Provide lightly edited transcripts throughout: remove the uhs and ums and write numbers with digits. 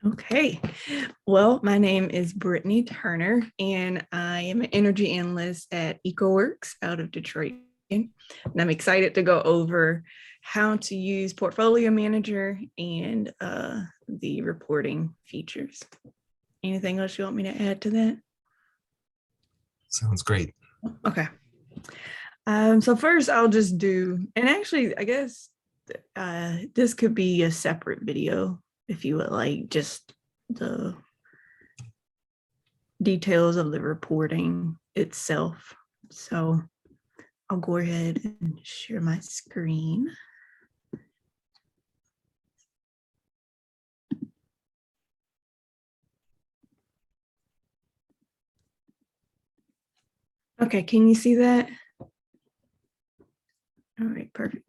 Okay. Well, my name is Brittany Turner, and I am an energy analyst at EcoWorks out of Detroit. And I'm excited to go over how to use Portfolio Manager and the reporting features. Anything else you want me to add to that? Sounds great. Okay. So first I'll just do, and actually, I guess this could be a separate video if you would like, just the details of the reporting itself. So I'll go ahead and share my screen. Okay, can you see that? All right, perfect.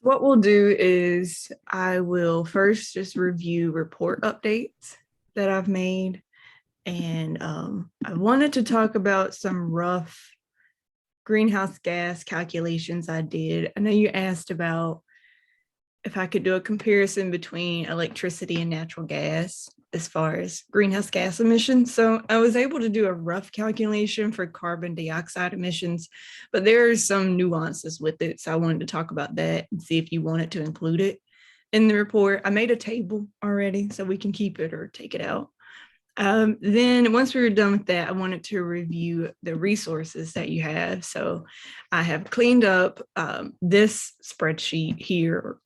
What we'll do is I will first just review report updates that I've made. And I wanted to talk about some rough greenhouse gas calculations I did. I know you asked about if I could do a comparison between electricity and natural gas as far as greenhouse gas emissions. So I was able to do a rough calculation for carbon dioxide emissions, but there are some nuances with it. So I wanted to talk about that and see if you wanted to include it in the report. I made a table already, so we can keep it or take it out. Then once we were done with that, I wanted to review the resources that you have. So I have cleaned up this spreadsheet here,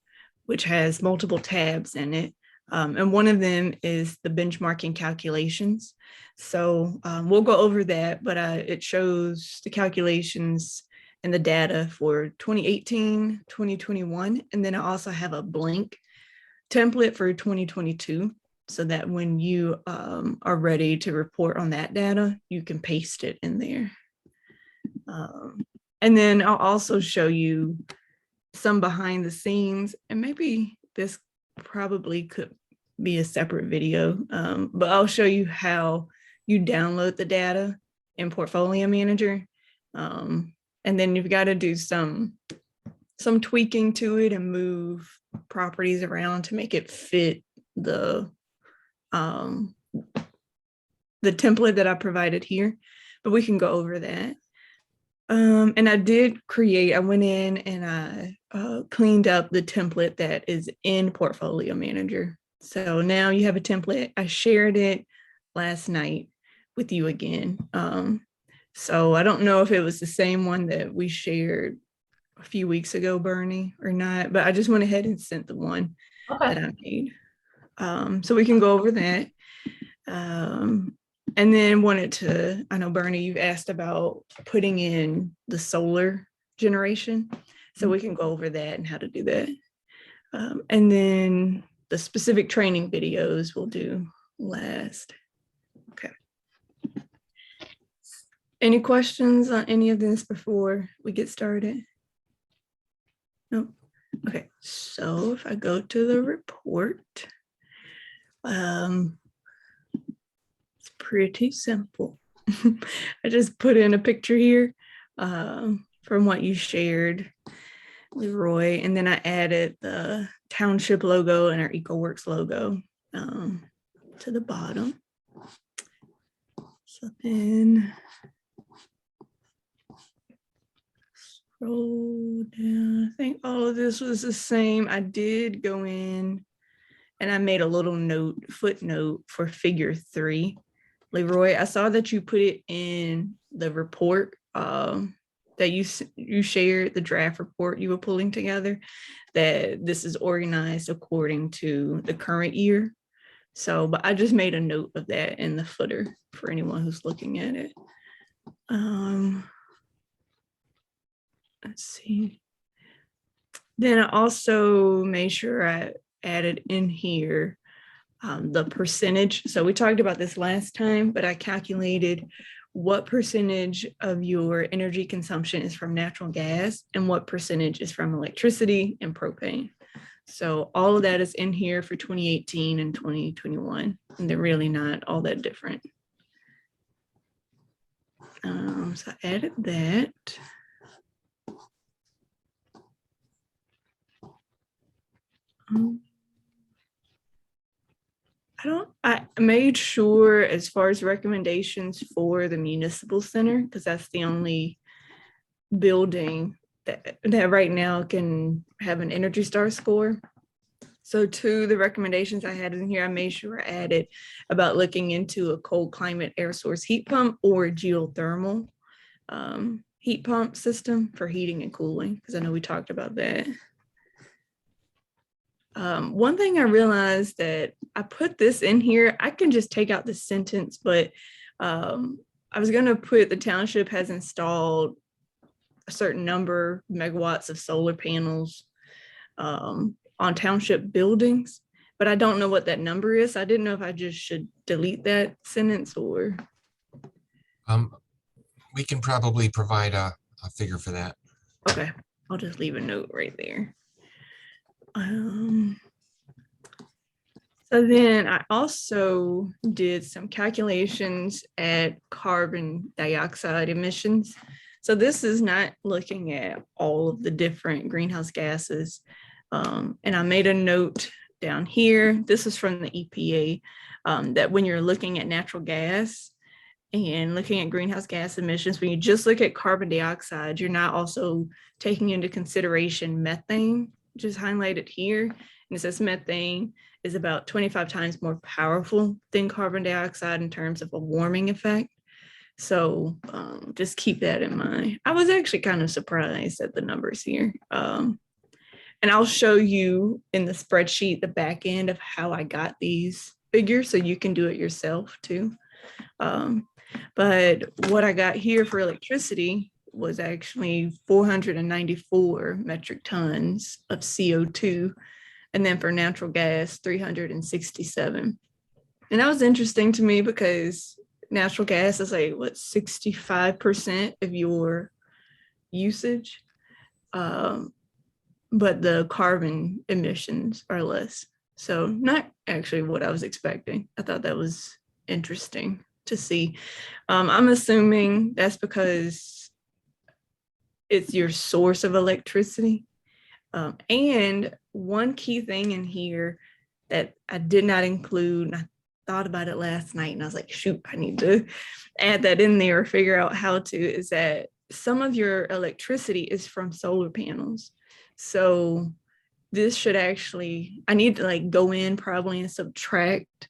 which has multiple tabs in it. And one of them is the benchmarking calculations. So we'll go over that, but it shows the calculations and the data for 2018, 2021. And then I also have a blank template for 2022 so that when you are ready to report on that data, you can paste it in there. And then I'll also show you some behind the scenes, and maybe this probably could be a separate video, but I'll show you how you download the data in Portfolio Manager. And then you've got to do some tweaking to it and move properties around to make it fit the template that I provided here, but we can go over that. And I went in and I cleaned up the template that is in Portfolio Manager. So now you have a template. I shared it last night with you again. So I don't know if it was the same one that we shared a few weeks ago, Bernie, or not, but I just went ahead and sent the one that I made. So we can go over that. And then I know Bernie, you've asked about putting in the solar generation. So we can go over that and how to do that. And then the specific training videos we'll do last. Okay. Any questions on any of this before we get started? No? Okay, so if I go to the report, it's pretty simple. I just put in a picture here from what you shared, Leroy, and then I added the township logo and our EcoWorks logo to the bottom. So then scroll down. I think all of this was the same. I did go in and I made a little footnote for figure 3. Leroy, I saw that you put it in the report that you shared, the draft report you were pulling together, that this is organized according to the current year. So, but I just made a note of that in the footer for anyone who's looking at it. Let's see. Then I also made sure I added in here the percentage. So we talked about this last time, but I calculated what percentage of your energy consumption is from natural gas and what percentage is from electricity and propane. So all of that is in here for 2018 and 2021, and they're really not all that different. So I added that. I made sure as far as recommendations for the municipal center, because that's the only building that right now can have an Energy Star score. So to the recommendations I had in here, I made sure I added about looking into a cold climate air source heat pump or geothermal heat pump system for heating and cooling, because I know we talked about that. One thing I realized that I put this in here, I can just take out the sentence, but I was going to put the township has installed a certain number of megawatts of solar panels on township buildings, but I don't know what that number is. I didn't know if I just should delete that sentence or. We can probably provide a figure for that. Okay, I'll just leave a note right there. So then I also did some calculations at carbon dioxide emissions. So this is not looking at all of the different greenhouse gases. And I made a note down here. This is from the EPA, that when you're looking at natural gas and looking at greenhouse gas emissions, when you just look at carbon dioxide, you're not also taking into consideration methane, which is highlighted here. And it says methane is about 25 times more powerful than carbon dioxide in terms of a warming effect. So just keep that in mind. I was actually kind of surprised at the numbers here. And I'll show you in the spreadsheet the back end of how I got these figures so you can do it yourself too. But what I got here for electricity was actually 494 metric tons of CO2. And then for natural gas, 367. And that was interesting to me because natural gas is like, what, 65% of your usage? But the carbon emissions are less. So not actually what I was expecting. I thought that was interesting to see. I'm assuming that's because it's your source of electricity. And one key thing in here that I did not include, and I thought about it last night and I was like, shoot, I need to add that in there or figure out how to, is that some of your electricity is from solar panels. So this should actually, I need to like go in probably and subtract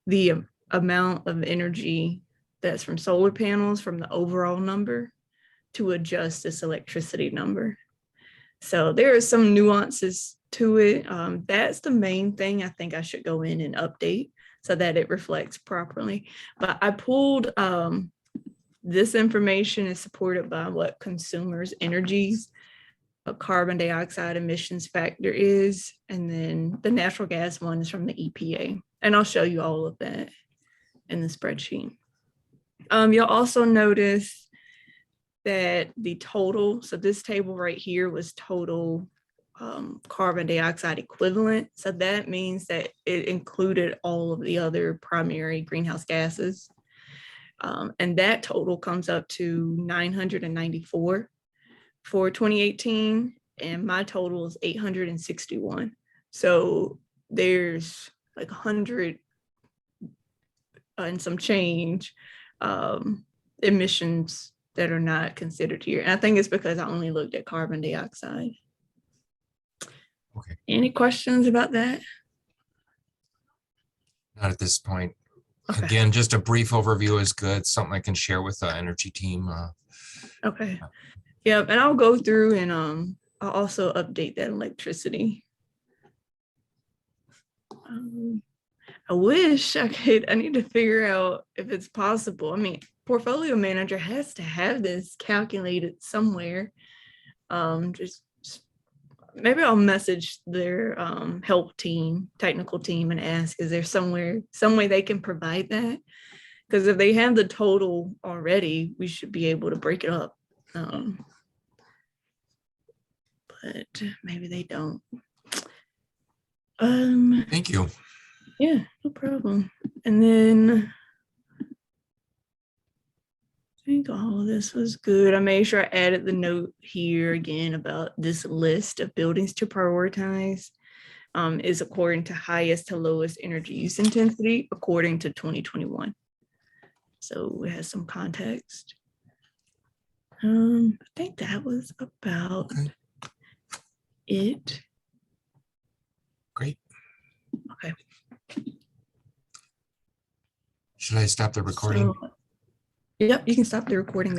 the amount of energy that's from solar panels from the overall number to adjust this electricity number. So there are some nuances to it. That's the main thing I think I should go in and update so that it reflects properly. But I pulled this information is supported by what Consumers Energy's carbon dioxide emissions factor is. And then the natural gas one is from the EPA. And I'll show you all of that in the spreadsheet. You'll also notice that the total, so this table right here was total carbon dioxide equivalent. So that means that it included all of the other primary greenhouse gases. And that total comes up to 994 for 2018. And my total is 861. So there's like 100 and some change emissions that are not considered here. And I think it's because I only looked at carbon dioxide. Okay. Any questions about that? Not at this point. Okay. Again, just a brief overview is good. Something I can share with the energy team. Okay. Yeah, and I'll go through and I'll also update that electricity. I wish I could, I need to figure out if it's possible. I mean, portfolio manager has to have this calculated somewhere. Just maybe I'll message their help team, technical team, and ask, is there some way they can provide that? Because if they have the total already, we should be able to break it up. But maybe they don't. Thank you. Yeah, no problem. And then I think all of this was good. I made sure I added the note here again about this list of buildings to prioritize. is according to highest to lowest energy use intensity according to 2021. So it has some context. I think that was about Okay. it. Great. Okay. Should I stop the recording? So, yep, you can stop the recording.